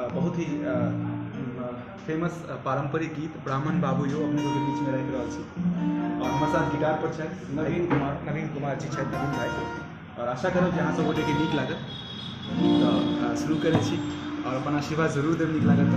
बहुत ही फेमस पारंपरिक गीत ब्राह्मण बाबू यो अपने के बीच में रह रहा छी और हमारे साथ गिटार पर छथि नवीन कुमार जी छथि नवीन भाई और आशा करब जे अहाँ सब गोटे के नीक लागत। तो शुरू करै छी और अपन आशीर्वाद जरूर देब नीक लागत।